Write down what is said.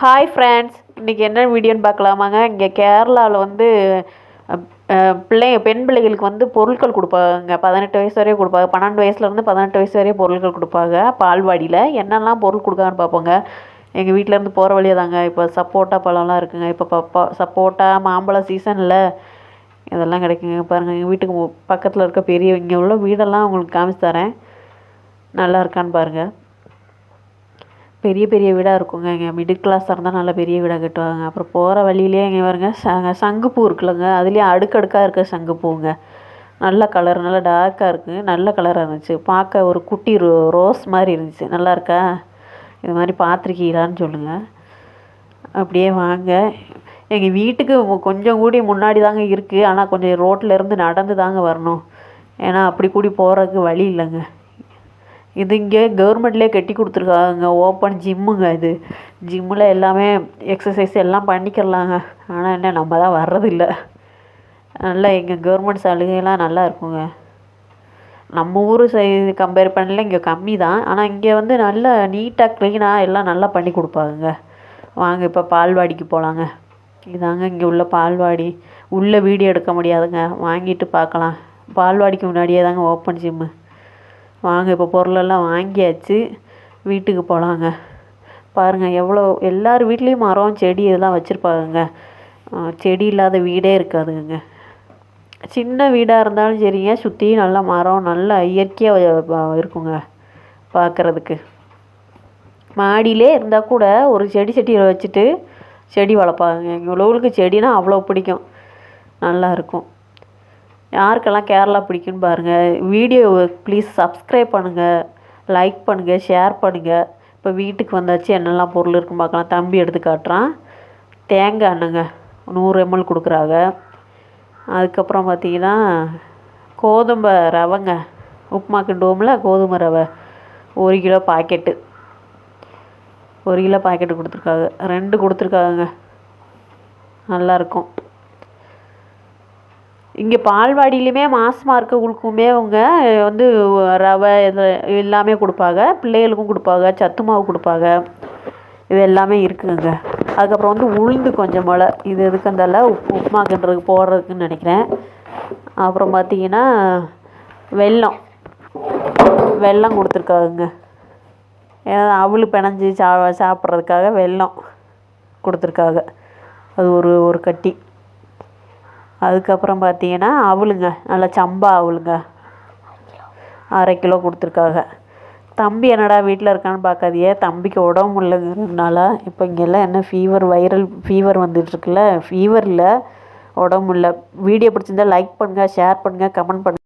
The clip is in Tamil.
ஹாய் ஃப்ரெண்ட்ஸ், இன்றைக்கி என்ன வீடியோன்னு பார்க்கலாமாங்க. இங்கே கேரளாவில் வந்து பெண் பிள்ளைகளுக்கு வந்து பொருட்கள் கொடுப்பாங்க. 18 வயசு வரையும் கொடுப்பாங்க. 12 வயசுலேருந்து 18 வயசு வரையும் பொருட்கள் கொடுப்பாங்க. பால்வாடியில் என்னெல்லாம் பொருள் கொடுக்காங்கன்னு பார்ப்போங்க. எங்கள் வீட்டிலேருந்து போகிற வழியாக தாங்க. இப்போ சப்போட்டா பழம்லாம் இருக்குங்க. இப்போ சப்போட்டா மாம்பழம் சீசனில் இதெல்லாம் கிடைக்குங்க. பாருங்கள், எங்கள் வீட்டுக்கு பக்கத்தில் இருக்க பெரிய இங்கே உள்ள வீடெல்லாம் உங்களுக்கு காமிச்சு தரேன். நல்லா இருக்கான்னு பாருங்கள். பெரிய பெரிய வீடாக இருக்குங்க. இங்கே மிடில் கிளாஸாக இருந்தால் நல்லா பெரிய வீடாக கட்டுவாங்க. அப்புறம் போகிற வழியிலே இங்கே பாருங்க சங்குப்பூ இருக்குல்லங்க, அதுலேயும் அடுக்கடுக்காக இருக்க சங்குப்பூங்க. நல்ல கலர், நல்லா டார்க்காக இருக்குது. நல்ல கலராக இருந்துச்சு. பார்க்க ஒரு குட்டி ரோஸ் மாதிரி இருந்துச்சு. நல்லா இருக்கா? இது மாதிரி பார்த்துருக்கீங்களான்னு சொல்லுங்கள். அப்படியே வாங்க. எங்கள் வீட்டுக்கு கொஞ்சம் கூடி முன்னாடி தாங்க இருக்குது. ஆனால் கொஞ்சம் ரோட்டில் இருந்து நடந்து தாங்க வரணும். ஏன்னா அப்படி கூடி போகிறதுக்கு வழி இல்லைங்க. இது இங்கே கவர்மெண்ட்லேயே கட்டி கொடுத்துருக்காங்க. ஓப்பன் ஜிம்முங்க. இது ஜிம்மில் எல்லாமே எக்ஸசைஸ் எல்லாம் பண்ணிக்கிறலாங்க. ஆனால் என்ன, நம்ம தான் வர்றதில்லை. நல்லா எங்கள் கவர்மெண்ட் சலுகைலாம் நல்லா இருக்குங்க. நம்ம ஊர் கம்பேர் பண்ணல இங்கே கம்மி தான். ஆனால் இங்கே வந்து நல்லா நீட்டாக க்ளீனாக எல்லாம் நல்லா பண்ணி கொடுப்பாங்க. வாங்க இப்போ பால்வாடிக்கு போகலாங்க. இதாங்க இங்கே உள்ள பால்வாடி. உள்ளே வீடியோ எடுக்க முடியாதுங்க, வாங்கிட்டு பார்க்கலாம். பால்வாடிக்கு முன்னாடியே தாங்க ஓப்பன் ஜிம்மு. வாங்க இப்போ பொருளெல்லாம் வாங்கியாச்சு, வீட்டுக்கு போகலாங்க. பாருங்கள் எவ்வளோ எல்லார் வீட்லேயும் மரம் செடி இதெல்லாம் வச்சுருப்பாங்க. செடி இல்லாத வீடே இருக்காதுங்க. சின்ன வீடாக இருந்தாலும் சரிங்க, சுற்றி நல்லா மரம் நல்லா இயற்கையாக இருக்குங்க பார்க்குறதுக்கு. மாடியிலே இருந்தால் கூட ஒரு செடியை வச்சுட்டு செடி வளர்ப்பாங்க. எங்கள் உழவுக்கு செடினா அவ்வளோ பிடிக்கும். நல்லா இருக்கும். யாருக்கெல்லாம் கேரளா பிடிக்குன்னு பாருங்கள். வீடியோ ப்ளீஸ் சப்ஸ்கிரைப் பண்ணுங்கள், லைக் பண்ணுங்கள், ஷேர் பண்ணுங்கள். இப்போ வீட்டுக்கு வந்தாச்சு, என்னெல்லாம் பொருள் இருக்குன்னு பார்க்கலாம். தம்பி எடுத்து காட்டுறான். தேங்காய் எண்ணெய்ங்க 100 ml கொடுக்குறாங்க. அதுக்கப்புறம் பார்த்திங்கன்னா கோதுமை ரவைங்க, உப்புமா கிண்டுவோம்ல, கோதுமை ரவை 1 கிலோ பாக்கெட்டு. 1 கிலோ பாக்கெட்டு கொடுத்துருக்காங்க. 2 கொடுத்துருக்காங்க. நல்லாயிருக்கும். இங்கே பால்வாடியிலையுமே மாசமாக இருக்கவங்களுக்குமே அவங்க வந்து ரவை இது எல்லாமே கொடுப்பாங்க. பிள்ளைகளுக்கும் கொடுப்பாங்க. சத்து மாவு கொடுப்பாங்க. இது எல்லாமே இருக்குதுங்க. அதுக்கப்புறம் வந்து உளுந்து கொஞ்சம் மொளை, இது எதுக்கு அந்தால உப்புமா கிண்டுறதுக்கு போடுறதுக்குன்னு நினைக்கிறேன். அப்புறம் பார்த்திங்கன்னா வெல்லம் கொடுத்துருக்காங்க. ஏன்னா அவள் பிணைஞ்சி சாப்பிட்றதுக்காக வெல்லம் கொடுத்துருக்காங்க. அது ஒரு கட்டி. அதுக்கப்புறம் பார்த்திங்கன்னா அவளுங்க, நல்லா சம்பா அவளுங்க 1/2 கிலோ கொடுத்துருக்காங்க. தம்பி என்னடா வீட்டில் இருக்கான்னு பார்க்காதியே, தம்பிக்கு உடம்பு முடியலங்கிறதுனால இப்போ இங்கெல்லாம் என்ன வைரல் ஃபீவர் வந்துட்டுருக்குல்ல, ஃபீவர் இல்லை, உடம்பு இல்லை. வீடியோ பிடிச்சிருந்தா லைக் பண்ணுங்கள், ஷேர் பண்ணுங்கள், கமெண்ட் பண்ணுங்கள்.